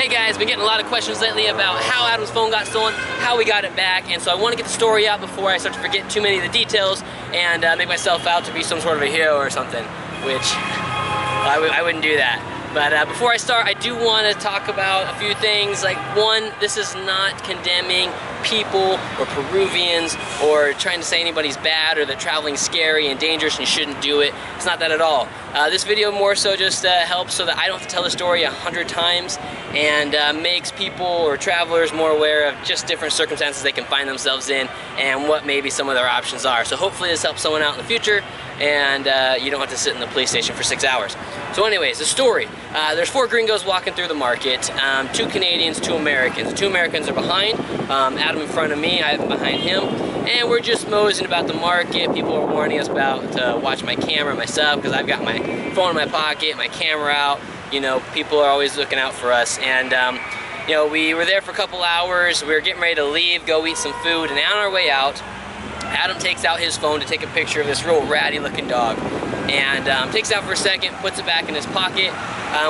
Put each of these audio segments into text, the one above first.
Hey guys, been getting a lot of questions lately about how Adam's phone got stolen, how we got it back, and so I want to get the story out before I start to forget too many of the details and make myself out to be some sort of a hero or something, which I wouldn't do that. But before I start, I do want to talk about a few things. Like, one, this is not condemning people or Peruvians or trying to say anybody's bad or that traveling's scary and dangerous and you shouldn't do it. It's not that at all. This video more so just helps so that I don't have to tell the story 100 times and makes people or travelers more aware of just different circumstances they can find themselves in and what maybe some of their options are. So hopefully this helps someone out in the future and you don't have to sit in the police station for 6 hours. So anyways, the story. There's 4 gringos walking through the market, 2 Canadians, 2 Americans. The 2 Americans are behind, Adam in front of me, I'm behind him, and we're just moseying about the market. People are warning us about to watch my camera myself because I've got my phone in my pocket, my camera out. You know, people are always looking out for us. And you know, we were there for a couple hours. We were getting ready to leave, go eat some food, and on our way out, Adam takes out his phone to take a picture of this real ratty looking dog. And takes it out for a second, puts it back in his pocket.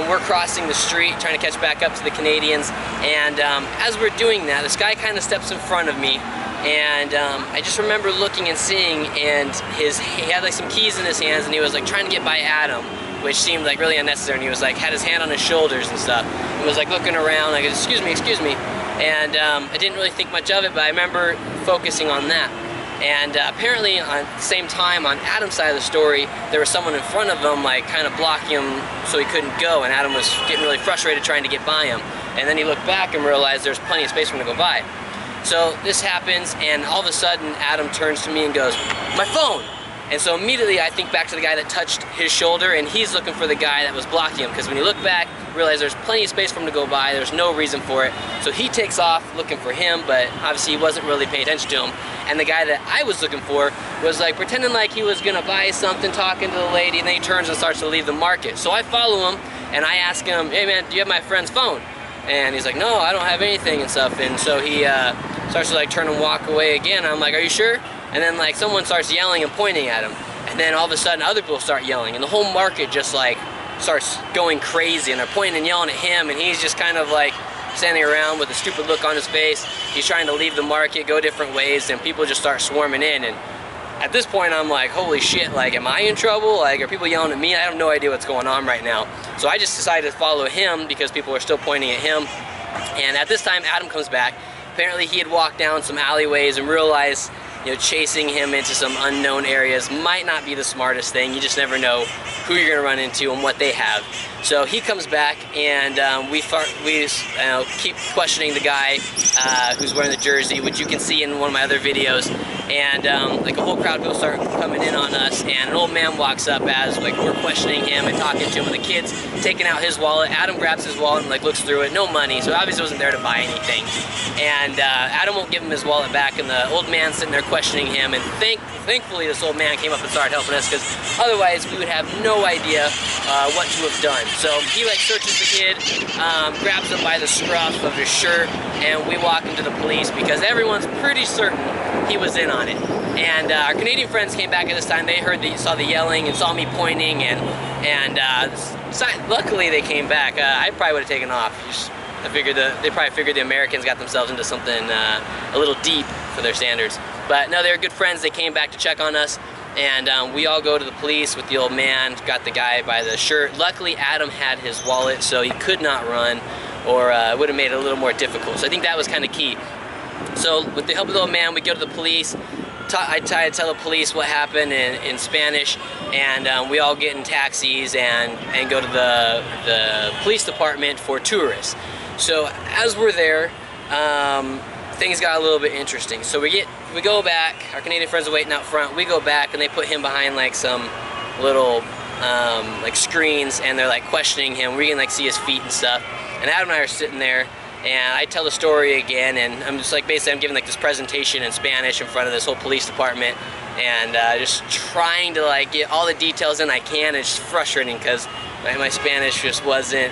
We're crossing the street, trying to catch back up to the Canadians. And as we're doing that, this guy kind of steps in front of me. And I just remember looking and seeing, and he had like some keys in his hands, and he was like trying to get by Adam, which seemed like really unnecessary. And he was like, had his hand on his shoulders and stuff. And was like looking around, like, excuse me. And I didn't really think much of it, but I remember focusing on that. And apparently at the same time, on Adam's side of the story, there was someone in front of him, like kind of blocking him so he couldn't go, and Adam was getting really frustrated trying to get by him. And then he looked back and realized there's plenty of space for him to go by. So this happens, and all of a sudden Adam turns to me and goes, "My phone!" And so immediately I think back to the guy that touched his shoulder, and he's looking for the guy that was blocking him, because when you look back, realize there's plenty of space for him to go by, there's no reason for it. So he takes off looking for him, but obviously he wasn't really paying attention to him. And the guy that I was looking for was like pretending like he was gonna buy something, talking to the lady, and then he turns and starts to leave the market. So I follow him, and I ask him, "Hey man, do you have my friend's phone?" And he's like, "No, I don't have anything," and stuff. And so he starts to like turn and walk away again. I'm like, "Are you sure?" And then like someone starts yelling and pointing at him. And then all of a sudden other people start yelling, and the whole market just like starts going crazy, and they're pointing and yelling at him, and he's just kind of like standing around with a stupid look on his face. He's trying to leave the market, go different ways, and people just start swarming in. And at this point I'm like, holy shit, like, am I in trouble? Like, are people yelling at me? I have no idea what's going on right now. So I just decided to follow him because people are still pointing at him. And at this time Adam comes back. Apparently he had walked down some alleyways and realized, you know, chasing him into some unknown areas might not be the smartest thing. You just never know who you're gonna run into and what they have. So he comes back, and we keep questioning the guy who's wearing the jersey, which you can see in one of my other videos. And like a whole crowd of people start coming in on us, and an old man walks up as like we're questioning him and talking to him, and the kid's taking out his wallet. Adam grabs his wallet and like looks through it, no money, so obviously wasn't there to buy anything. And Adam won't give him his wallet back, and the old man's sitting there questioning him, and thankfully this old man came up and started helping us, because otherwise we would have no idea what to have done. So he like searches the kid, grabs him by the scruff of his shirt, and we walk him to the police because everyone's pretty certain he was in on it. And our Canadian friends came back at this time. They saw the yelling and saw me pointing, and luckily they came back. I probably would have taken off. I figured they probably figured the Americans got themselves into something a little deep for their standards. But no, they were good friends. They came back to check on us, and we all go to the police with the old man, got the guy by the shirt. Luckily Adam had his wallet, so he could not run, or it would have made it a little more difficult. So I think that was kind of key. So with the help of the old man, we go to the police. I try to tell the police what happened in Spanish, and we all get in taxis and go to the police department for tourists. So as we're there, things got a little bit interesting. So we go back, our Canadian friends are waiting out front, we go back, and they put him behind like some little like screens, and they're like questioning him. We can like see his feet and stuff, and Adam and I are sitting there, and I tell the story again, and I'm just like, basically I'm giving like this presentation in Spanish in front of this whole police department, and just trying to like get all the details in I can. It's frustrating because my Spanish just wasn't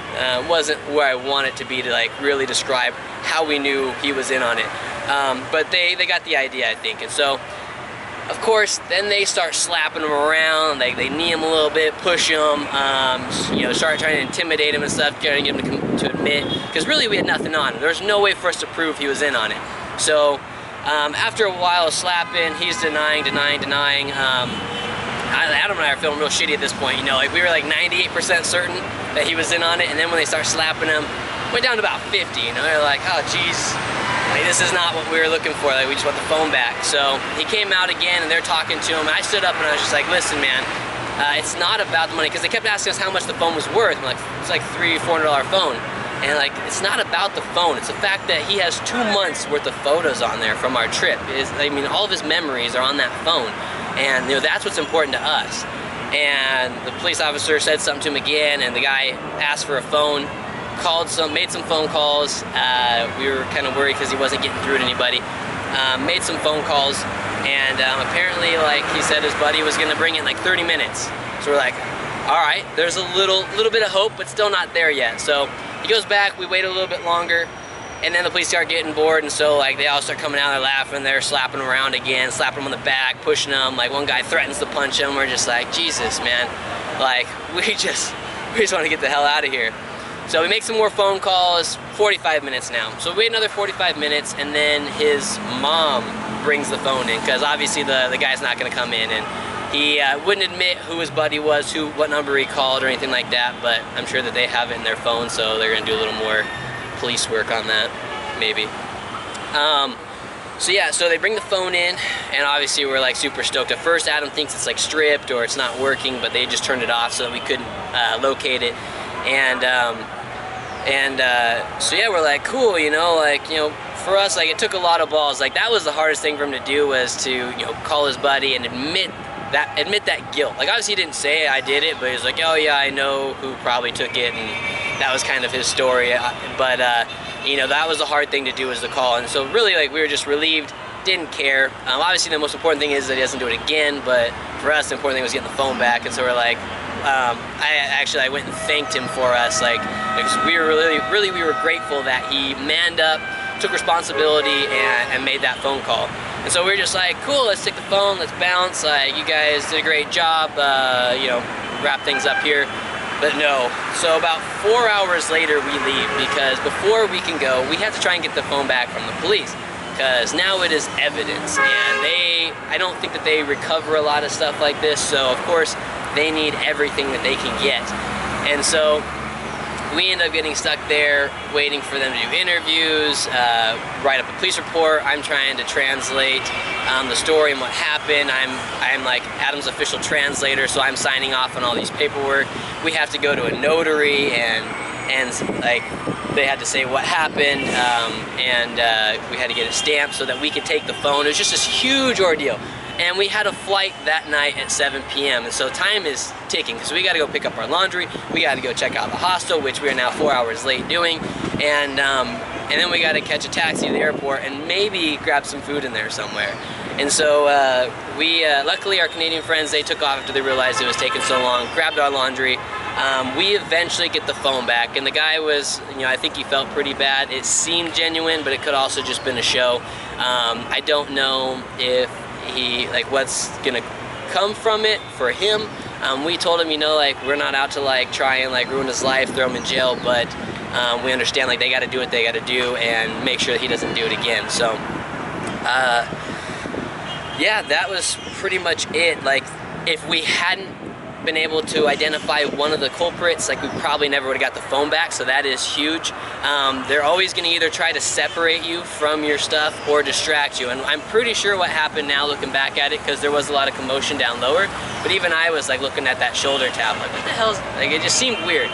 where I want it to be to like really describe how we knew he was in on it. But they got the idea, I think. And so Of course, then they start slapping him around, like they knee him a little bit, push him, you know, start trying to intimidate him and stuff, trying to get him to admit, because really we had nothing on him. There was no way for us to prove he was in on it. So after a while of slapping, he's denying. Adam and I are feeling real shitty at this point, you know, like we were like 98% certain that he was in on it, and then when they start slapping him, went down to about 50, you know, they're like, oh geez, like this is not what we were looking for, like we just want the phone back. So he came out again and they're talking to him, and I stood up and I was just like, listen man, it's not about the money, because they kept asking us how much the phone was worth. I'm like, it's like $300-400 phone. And like, it's not about the phone, it's the fact that he has 2 months worth of photos on there from our trip. I mean, all of his memories are on that phone. And you know, that's what's important to us. And the police officer said something to him again, and the guy asked for a phone, made some phone calls. We were kind of worried because he wasn't getting through to anybody. Made some phone calls, and apparently, like he said, his buddy was gonna bring it in like 30 minutes. So we're like, all right, there's a little bit of hope, but still not there yet. So he goes back, we wait a little bit longer, and then the police start getting bored, and so like they all start coming out, they're laughing, they're slapping him around again, slapping him on the back, pushing him. Like one guy threatens to punch him. We're just like, Jesus, man, like we just want to get the hell out of here. So we make some more phone calls. 45 minutes now. So we wait another 45 minutes, and then his mom brings the phone in, because obviously the guy's not going to come in, and he wouldn't admit who his buddy was, what number he called or anything like that, but I'm sure that they have it in their phone, so they're going to do a little more police work on that, maybe. So yeah, so they bring the phone in, and obviously we're like super stoked. At first Adam thinks it's like stripped or it's not working, but they just turned it off so that we couldn't locate it. And so yeah, we're like, cool, you know, like, you know, for us, like, it took a lot of balls. Like, that was the hardest thing for him to do, was to, you know, call his buddy and admit that guilt. Like, obviously he didn't say I did it, but he was like, oh yeah, I know who probably took it, and that was kind of his story. But you know, that was the hard thing to do, was the call. And so really, like, we were just relieved, didn't care. Obviously the most important thing is that he doesn't do it again, but for us the important thing was getting the phone back. And so we're like, I went and thanked him for us, like, because we were really we were grateful that he manned up, took responsibility, and made that phone call. And so we were just like, cool, let's take the phone, let's bounce, like, you guys did a great job, you know, wrap things up here. But no. So about 4 hours later we leave, because before we can go, we have to try and get the phone back from the police, because now it is evidence, and I don't think that they recover a lot of stuff like this, so of course they need everything that they can get. And so we end up getting stuck there, waiting for them to do interviews, write up a police report. I'm trying to translate the story and what happened. I'm like Adam's official translator, so I'm signing off on all these paperwork. We have to go to a notary, and like, they had to say what happened, and we had to get it stamped so that we could take the phone. It was just this huge ordeal. And we had a flight that night at 7 p.m. And so time is ticking, because we got to go pick up our laundry, we got to go check out the hostel, which we are now 4 hours late doing, and then we got to catch a taxi to the airport and maybe grab some food in there somewhere. And so we luckily our Canadian friends, they took off after they realized it was taking so long, grabbed our laundry. We eventually get the phone back, and the guy was, you know, I think he felt pretty bad. It seemed genuine, but it could also just been a show. I don't know if like, what's gonna come from it for him. We told him, you know, like, we're not out to like try and like ruin his life, throw him in jail, but we understand, like, they got to do what they got to do and make sure that he doesn't do it again. So yeah, that was pretty much it. Like, if we hadn't been able to identify one of the culprits, like, we probably never would have got the phone back, so that is huge. They're always going to either try to separate you from your stuff or distract you, and I'm pretty sure what happened now looking back at it, because there was a lot of commotion down lower, but even I was like looking at that shoulder tab, like, what the hell is, like, it just seemed weird.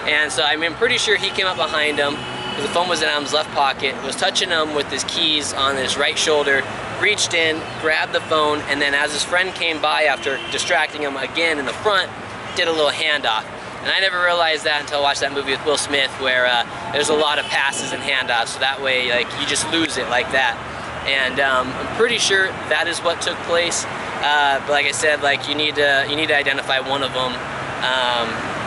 And so I'm pretty sure he came up behind him, because the phone was in Adam's left pocket, was touching him with his keys on his right shoulder, reached in, grabbed the phone, and then as his friend came by after distracting him again in the front, did a little handoff. And I never realized that until I watched that movie with Will Smith, where there's a lot of passes and handoffs, so that way, like, you just lose it like that. And I'm pretty sure that is what took place. But like I said, like, you need to identify one of them,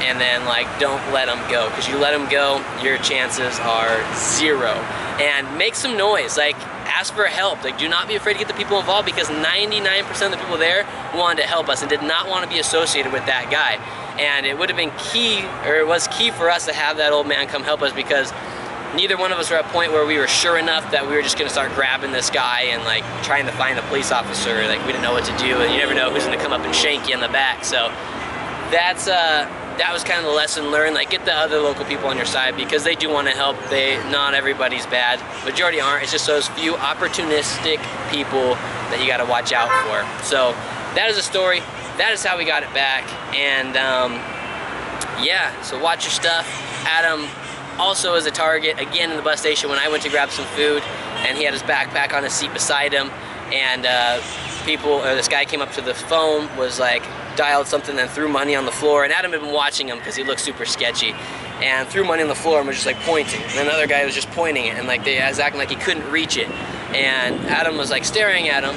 and then, like, don't let them go, because you let them go, your chances are 0. And make some noise. Like, ask for help. Like, do not be afraid to get the people involved, because 99% of the people there wanted to help us and did not want to be associated with that guy. And it would have been key, or it was key for us to have that old man come help us, because neither one of us were at a point where we were sure enough that we were just gonna start grabbing this guy and like trying to find a police officer. Like, we didn't know what to do, and you never know who's gonna come up and shank you in the back. So that's that was kind of the lesson learned. Like, get the other local people on your side, because they do want to help. Not everybody's bad. Majority aren't. It's just those few opportunistic people that you got to watch out for. So that is a story. That is how we got it back. And yeah, so watch your stuff. Adam also is a target again in the bus station when I went to grab some food, and he had his backpack on the seat beside him, and this guy came up to the phone, was like, dialed something and threw money on the floor, and Adam had been watching him because he looked super sketchy, and threw money on the floor and was just like pointing, and then another guy was just pointing it, and like they was acting like he couldn't reach it, and Adam was like staring at him,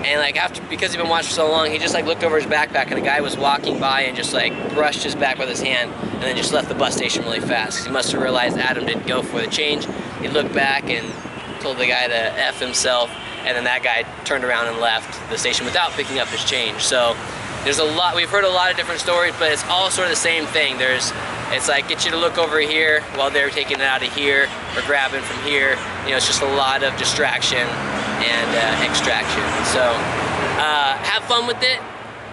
and like because he'd been watching for so long, he just like looked over his backpack, and a guy was walking by and just like brushed his back with his hand, and then just left the bus station really fast, because he must have realized Adam didn't go for the change. He looked back and told the guy to F himself, and then that guy turned around and left the station without picking up his change. So there's a lot, we've heard a lot of different stories, but it's all sort of the same thing. It's like, get you to look over here while they're taking it out of here, or grabbing from here. You know, it's just a lot of distraction and extraction. So have fun with it.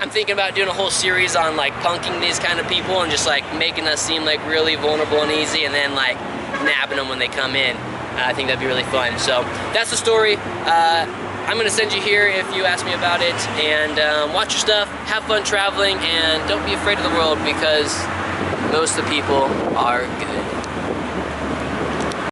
I'm thinking about doing a whole series on like punking these kind of people and just like making us seem like really vulnerable and easy, and then like nabbing them when they come in. I think that'd be really fun. So that's the story. I'm gonna send you here if you ask me about it, and watch your stuff, have fun traveling, and don't be afraid of the world, because most of the people are good.